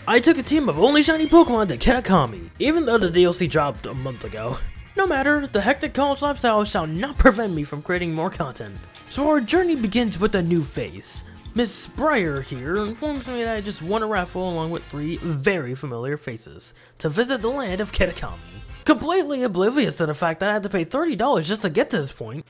I took a team of only shiny Pokemon to Kitakami, even though the DLC dropped a month ago. No matter, the hectic college lifestyle shall not prevent me from creating more content. So our journey begins with a new face. Miss Breyer here informs me that I just won a raffle along with 3 very familiar faces to visit the land of Kitakami. Completely oblivious to the fact that I had to pay $30 just to get to this point.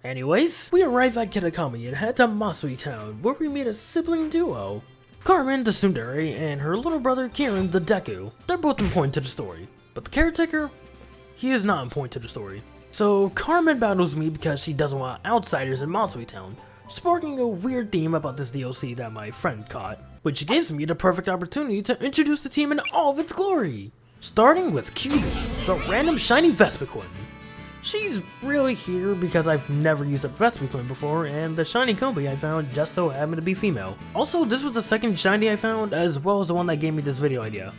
Anyways, we arrive at Kitakami and head to Masui Town, where we meet a sibling duo. Carmen, the tsundere, and her little brother Kieran, the Deku. They're both important to the story, but the caretaker, he is not important to the story. So Carmen battles me because she doesn't want outsiders in Masui Town, sparking a weird theme about this DLC that my friend caught, which gives me the perfect opportunity to introduce the team in all of its glory. Starting with Cutie, the random shiny Vespiquen. She's really here because I've never used a Vespiquen before, and the shiny Kombi I found just so happened to be female. Also, this was the second shiny I found, as well as the one that gave me this video idea.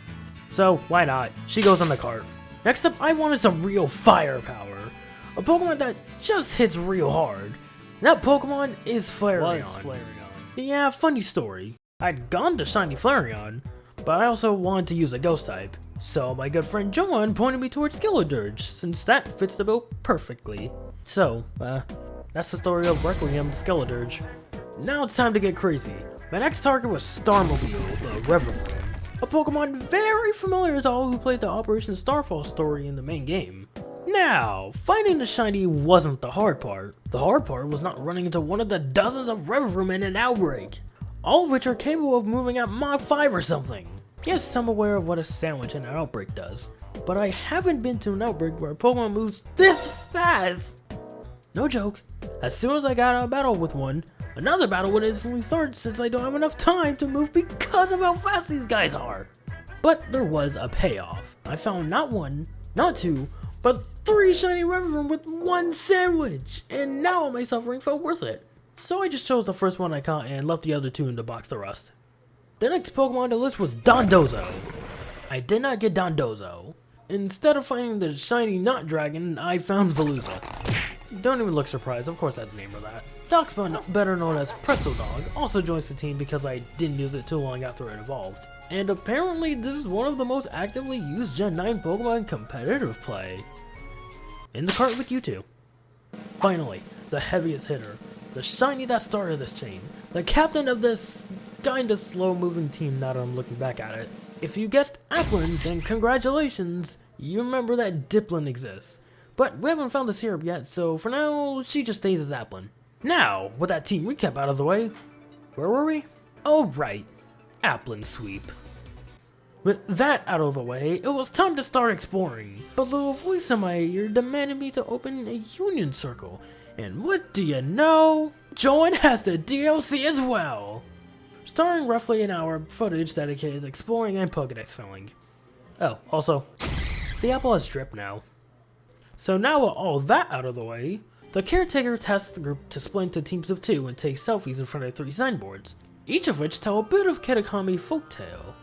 So, why not? She goes on the cart. Next up, I wanted some real firepower. A Pokemon that just hits real hard. That Pokemon is Flareon. Yeah, funny story. I'd gone to shiny Flareon, but I also wanted to use a ghost type. So my good friend John pointed me towards Skeledirge, since that fits the bill perfectly. So, that's the story of Requiem Skeledirge. Now it's time to get crazy. My next target was Starmobile, the Reverform. A Pokemon very familiar to all who played the Operation Starfall story in the main game. Now, finding the shiny wasn't the hard part. The hard part was not running into one of the dozens of Reverform in an outbreak, all of which are capable of moving at Mach 5 or something. Yes, I'm aware of what a sandwich in an outbreak does, but I haven't been to an outbreak where a Pokemon moves this fast! No joke, as soon as I got out of battle with one, another battle would instantly start since I don't have enough time to move because of how fast these guys are. But there was a payoff. I found not 1, not 2, but 3 shiny Reverform with 1 sandwich, and now my suffering felt worth it. So I just chose the first one I caught and left the other 2 in the box to rust. The next Pokemon on the list was Dondozo. I did not get Dondozo. Instead of finding the shiny Knot Dragon, I found Veluza. Don't even look surprised, of course that's the name of that. Doxbun, better known as Pretzel Dog, also joins the team because I didn't use it too long after it evolved. And apparently this is one of the most actively used Gen 9 Pokemon in competitive play. In the cart with you two. Finally, the heaviest hitter. The shiny that started this chain. The captain of this kinda slow moving team now that I'm looking back at it. If you guessed Applin, then congratulations, you remember that Diplin exists. But we haven't found the syrup yet, so for now, she just stays as Applin. Now, with that team recap out of the way, where were we? Oh right, Applin sweep. With that out of the way, it was time to start exploring. But a little voice in my ear demanded me to open a union circle. And what do you know? Join has the DLC as well! Starring roughly an hour of footage dedicated to exploring and Pokedex filling. Oh, also, the apple has drip now. So now with all that out of the way, the caretaker tasks the group to split into teams of 2 and take selfies in front of 3 signboards, each of which tell a bit of Kitakami folktale.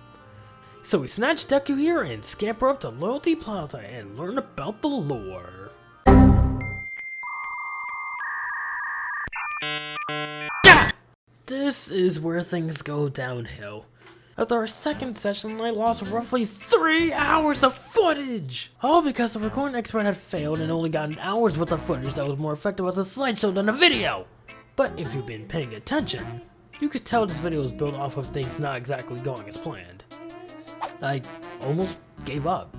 So we snatch Deku here and scamper up to Loyalty Plaza and learn about the lore. This is where things go downhill. After our second session, I lost roughly 3 hours of footage! All because the recording expert had failed and only got an hour's worth of footage that was more effective as a slideshow than a video! But if you've been paying attention, you could tell this video is built off of things not exactly going as planned. I almost gave up.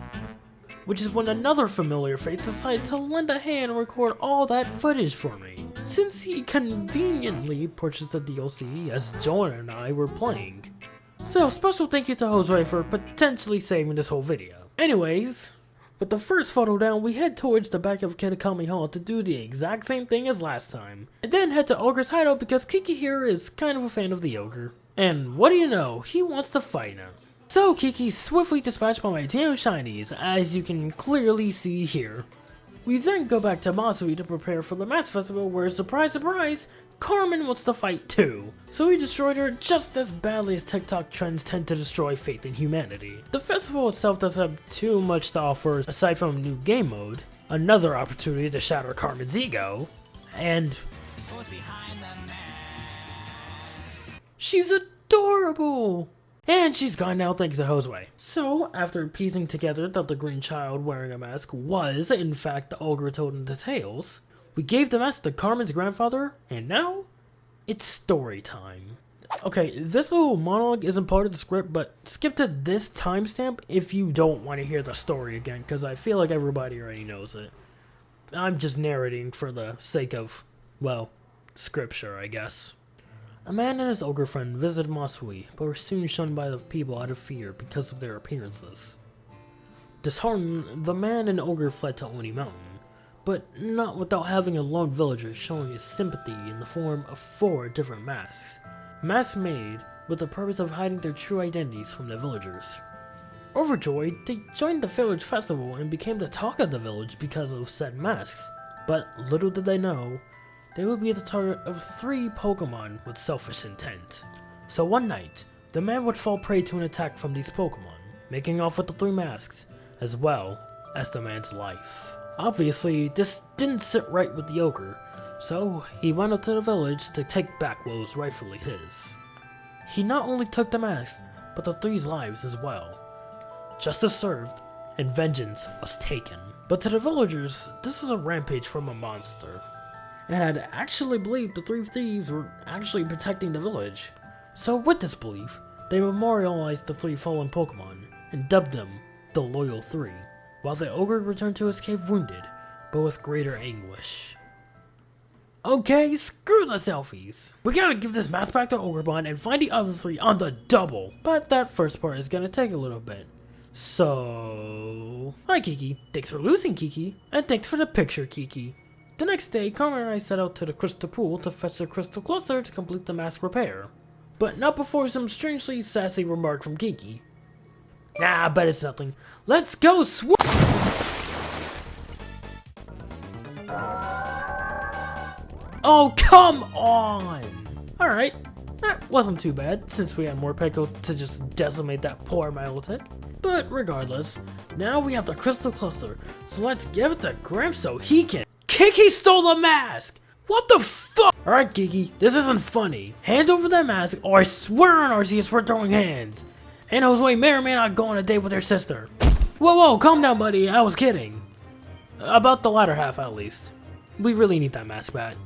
Which is when another familiar face decided to lend a hand and record all that footage for me, since he conveniently purchased the DLC as Joan and I were playing. So special thank you to Josue for potentially saving this whole video. Anyways, with the first photo down, we head towards the back of Kitakami Hall to do the exact same thing as last time, and then head to Ogre's hideout because Kiki here is kind of a fan of the Ogre. And what do you know, he wants to fight him. So Kiki's swiftly dispatched by my team of shinies, as you can clearly see here. We then go back to Masui to prepare for the Mass Festival where, surprise surprise, Carmen wants to fight too. So we destroyed her just as badly as TikTok trends tend to destroy faith in humanity. The festival itself doesn't have too much to offer aside from a new game mode, another opportunity to shatter Carmen's ego, and she's adorable! And she's gone now thanks to Josue. So, after piecing together that the green child wearing a mask was, in fact, the ogre told in the tales, we gave the mask to Carmen's grandfather, and now, it's story time. Okay, this little monologue isn't part of the script, but skip to this timestamp if you don't want to hear the story again, because I feel like everybody already knows it. I'm just narrating for the sake of, well, scripture, I guess. A man and his ogre friend visited Josue, but were soon shunned by the people out of fear because of their appearances. Disheartened, the man and ogre fled to Oni Mountain, but not without having a lone villager showing his sympathy in the form of 4 different masks. Masks made with the purpose of hiding their true identities from the villagers. Overjoyed, they joined the village festival and became the talk of the village because of said masks, but little did they know, they would be the target of 3 Pokemon with selfish intent. So one night, the man would fall prey to an attack from these Pokemon, making off with the 3 masks, as well as the man's life. Obviously, this didn't sit right with the ogre, so he went up to the village to take back what was rightfully his. He not only took the masks, but the 3's lives as well. Justice served, and vengeance was taken. But to the villagers, this was a rampage from a monster, and had actually believed the 3 thieves were actually protecting the village. So with this belief, they memorialized the 3 fallen Pokemon, and dubbed them the Loyal 3, while the ogre returned to his cave wounded, but with greater anguish. Okay, screw the selfies. We gotta give this mask back to Ogremon and find the other 3 on the double. But that first part is gonna take a little bit. So... Hi Kiki, thanks for losing Kiki, and thanks for the picture Kiki. The next day, Carmen and I set out to the crystal pool to fetch the crystal cluster to complete the mask repair. But not before some strangely sassy remark from Kiki. Nah, I bet it's nothing. Let's go Oh, come on! Alright, that wasn't too bad, since we had more Peko to just decimate that poor Milotic. But regardless, now we have the crystal cluster, so let's give it to Gramps so he can— Kiki stole the mask! What the fuck? Alright Kiki, this isn't funny. Hand over that mask or I swear on Arceus we're throwing hands. And Josue may or may not go on a date with her sister. Whoa, calm down buddy, I was kidding. About the latter half at least. We really need that mask back.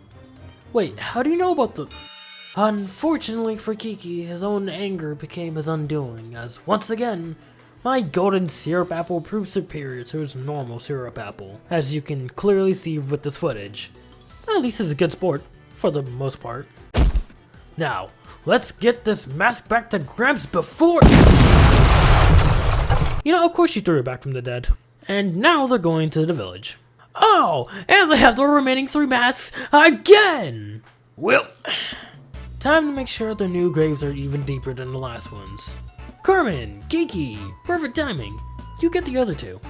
Wait, how do you know about the— Unfortunately for Kiki, his own anger became his undoing, as once again, my golden syrup apple proved superior to his normal syrup apple, as you can clearly see with this footage. At least he's a good sport, for the most part. Now, let's get this mask back to Gramps before— You know, of course she threw it back from the dead. And now they're going to the village. Oh, and they have the remaining 3 masks again! Well, time to make sure the new graves are even deeper than the last ones. Carmen, Kiki, perfect timing. You get the other 2.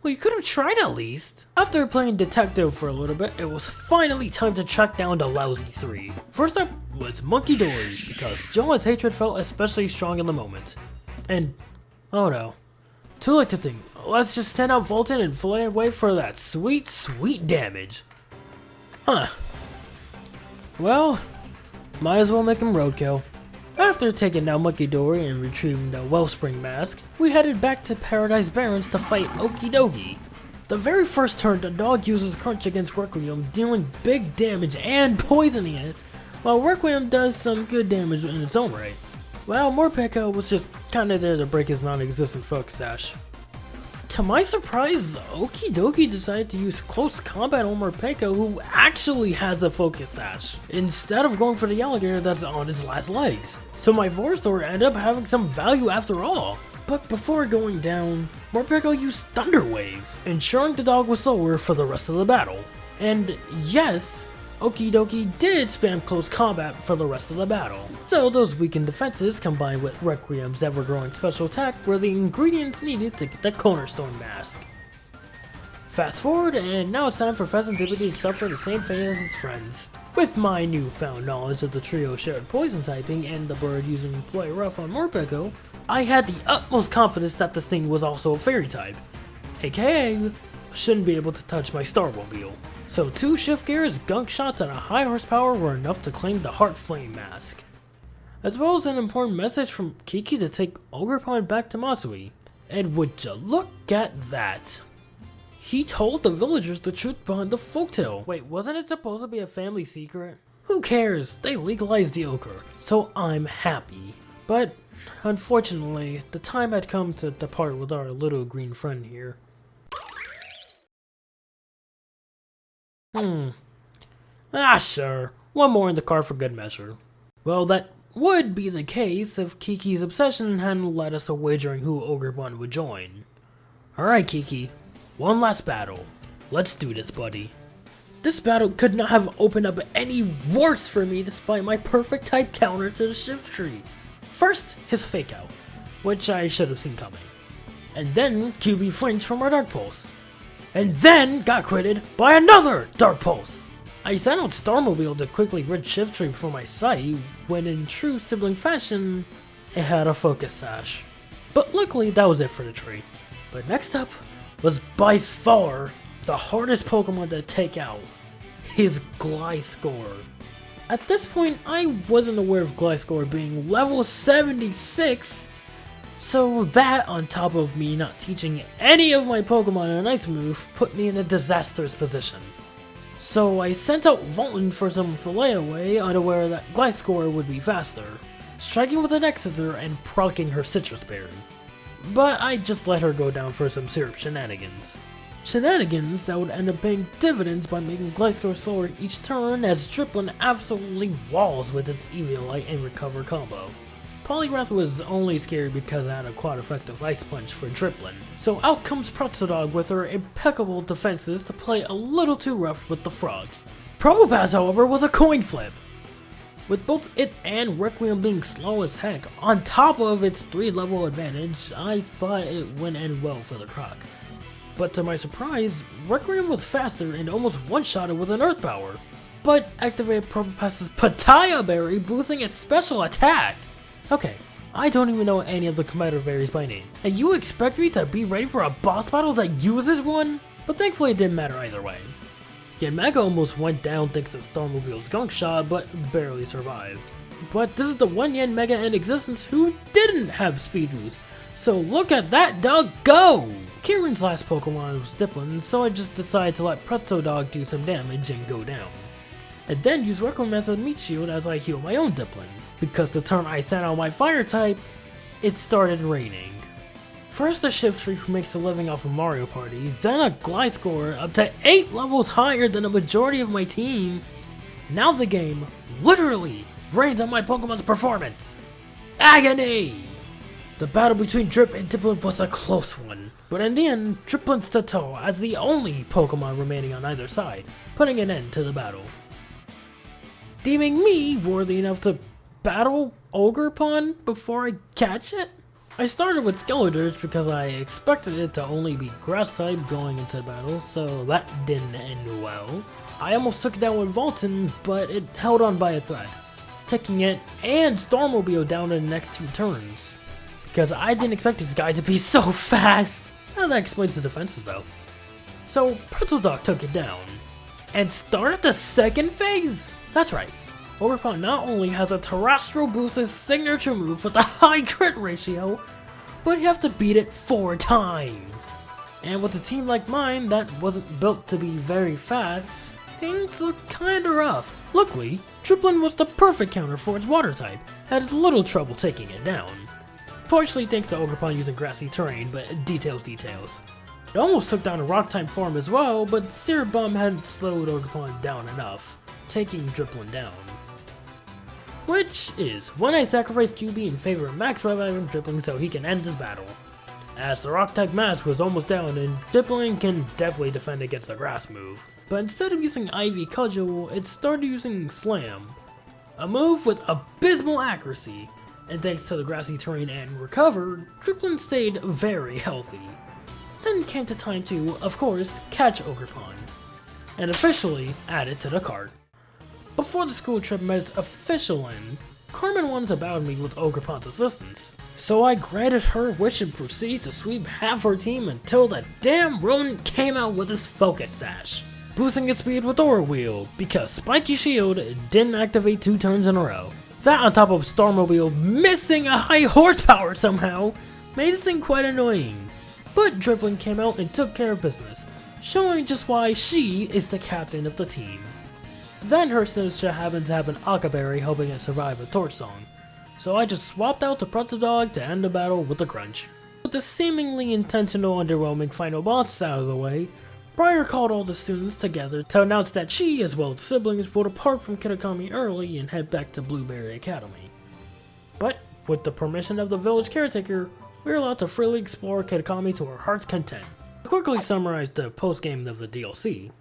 Well, you could have tried at least. After playing detective for a little bit, it was finally time to track down the lousy 3. First up was Monkey Dory, because Joan's hatred felt especially strong in the moment. And, oh no. Too late to think. Let's just stand out Fulton and fly away for that sweet, sweet damage. Huh. Well, might as well make him roadkill. After taking down Monkey Dory and retrieving the Wellspring Mask, we headed back to Paradise Barrens to fight Okie Dokie. The very first turn, the dog uses Crunch against Requiem, dealing big damage and poisoning it, while Requiem does some good damage in its own right. Well, Morpeko was just kinda there to break his non-existent Focus Sash. To my surprise, Okie Dokie decided to use close combat on Morpeko, who actually has a Focus Sash, instead of going for the alligator that's on his last legs. So my Venusaur ended up having some value after all. But before going down, Morpeko used Thunder Wave, ensuring the dog was slower for the rest of the battle. And yes, Okie Dokie did spam close combat for the rest of the battle. So those weakened defenses combined with Requiem's ever-growing special attack were the ingredients needed to get the Cornerstone Mask. Fast forward, and now it's time for Pheasantipity to suffer the same fate as his friends. With my newfound knowledge of the trio's shared poison typing and the bird using Play Rough on Morpeko, I had the utmost confidence that this thing was also a fairy type, aka shouldn't be able to touch my Starmobile. So 2 shift gears, gunk shots, and a high horsepower were enough to claim the Heart Flame Mask. as well as an important message from Kiki to take Ogerpon back to Masui. And would you look at that? He told the villagers the truth behind the folktale. Wait, wasn't it supposed to be a family secret? Who cares? They legalized the ochre, so I'm happy. But unfortunately, the time had come to depart with our little green friend here. Sure. One more in the car for good measure. Well, that would be the case if Kiki's obsession hadn't led us to wagering who Ogerpon would join. Alright, Kiki. One last battle. Let's do this, buddy. This battle could not have opened up any worse for me despite my perfect type counter to the shift tree. First, his fake out, which I should have seen coming. And then QB flinched from our Dark Pulse. And then got critted by another Dark Pulse. I sent out Starmobile to quickly rid shift tree from my sight when in true sibling fashion, it had a focus sash. But luckily that was it for the tree. But next up was by far the hardest Pokemon to take out, his Gliscor. At this point, I wasn't aware of Gliscor being level 76, so that on top of me not teaching any of my Pokemon an ice move put me in a disastrous position. So I sent out Volton for some fillet away, unaware that Gliscor would be faster, striking with an X-Scissor and proccing her Citrus Berry. But I just let her go down for some syrup shenanigans. Shenanigans that would end up paying dividends by making Gliscor slower each turn as Dripplin absolutely walls with its Eviolite and Recover combo. Poliwrath was only scary because it had a quad effective Ice Punch for Dripplin, so out comes Pretzodog with her impeccable defenses to play a little too rough with the frog. Probopass, however, was a coin flip. With both it and Requiem being slow as heck, on top of its 3-level advantage, I thought it wouldn't end well for the Croc. But to my surprise, Requiem was faster and almost one-shotted with an Earth Power, but activated Probopass's Pataya Berry, boosting its special attack! Okay, I don't even know any of the competitor berries by name, and you expect me to be ready for a boss battle that uses one? But thankfully it didn't matter either way. Yanmaga almost went down thanks to Starmobile's Gunk Shot, but barely survived. But this is the one Yanmaga in existence who didn't have Speed Boost, so look at that dog go! Kieran's last Pokemon was Dipplin, so I just decided to let Pretzodog do some damage and go down. And then use Requiem as a Meat Shield as I heal my own Dipplin, because the turn I sent out my Fire type, it started raining. First a Shift Tree who makes a living off of Mario Party, then a Gliscor up to 8 levels higher than the majority of my team. Now the game literally rains on my Pokemon's performance. Agony! The battle between Drip and Dipplin was a close one, but in the end, Dripplin stood tall as the only Pokemon remaining on either side, putting an end to the battle. Deeming me worthy enough to battle Ogerpon before I catch it? I started with Skeledirge because I expected it to only be Grass type going into battle, so that didn't end well. I almost took it down with Volton, but it held on by a thread, taking it and Starmobile down in the next 2 turns. Because I didn't expect this guy to be so fast. Well, that explains the defenses though. So Pretzodog took it down, and started the second phase! That's right. Ogerpon not only has a terrestrial boosted signature move with a high crit ratio, but you have to beat it 4 times. And with a team like mine that wasn't built to be very fast, things look kinda rough. Luckily, Dripplin was the perfect counter for its water type, had little trouble taking it down. Partially thanks to Ogerpon using grassy terrain, but details. It almost took down a rock type form as well, but Syrup Bomb hadn't slowed Ogerpon down enough, taking Dripplin down. Which is when I sacrificed QB in favor of Max Reviving Dripplin so he can end this battle. As the rock type mask was almost down and Dripplin can definitely defend against the grass move. But instead of using Ivy Cudgel, it started using Slam, a move with abysmal accuracy, and thanks to the grassy terrain and Recover, Dripplin stayed very healthy. Then came the time to, of course, catch Ogerpon, and officially add it to the cart. Before the school trip met its official end, Carmen wanted to battle me with Ogerpon's assistance, so I granted her wish and proceeded to sweep half her team until the damn rodent came out with his Focus Sash, boosting its speed with Aura Wheel, because Spiky Shield didn't activate 2 turns in a row. That on top of Starmobile missing a high horsepower somehow made this thing quite annoying. But Dribbling came out and took care of business, showing just why she is the captain of the team. Then her sister happened to have an Akaberry helping it survive a torch song, so I just swapped out the Pretzel Dog to end the battle with the Crunch. With the seemingly intentional underwhelming final boss out of the way, Briar called all the students together to announce that she, as well as siblings, will depart from Kitakami early and head back to Blueberry Academy. But, with the permission of the village caretaker, we are allowed to freely explore Kitakami to our heart's content. To quickly summarize the post-game of the DLC,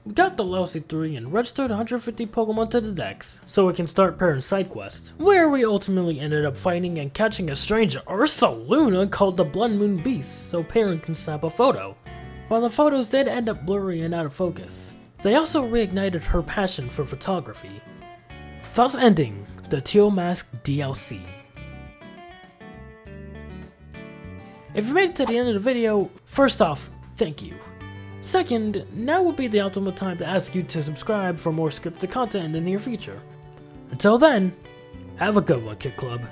we got the Lousy 3 and registered 150 Pokemon to the Dex, so we can start Parent's side quest, where we ultimately ended up fighting and catching a strange Ursaluna called the Blood Moon Beast, so Parent can snap a photo. While the photos did end up blurry and out of focus, they also reignited her passion for photography, thus ending the Teal Mask DLC. If you made it to the end of the video, first off, thank you. Second, now would be the optimal time to ask you to subscribe for more scripted content in the near future. Until then, have a good one, Kid Club.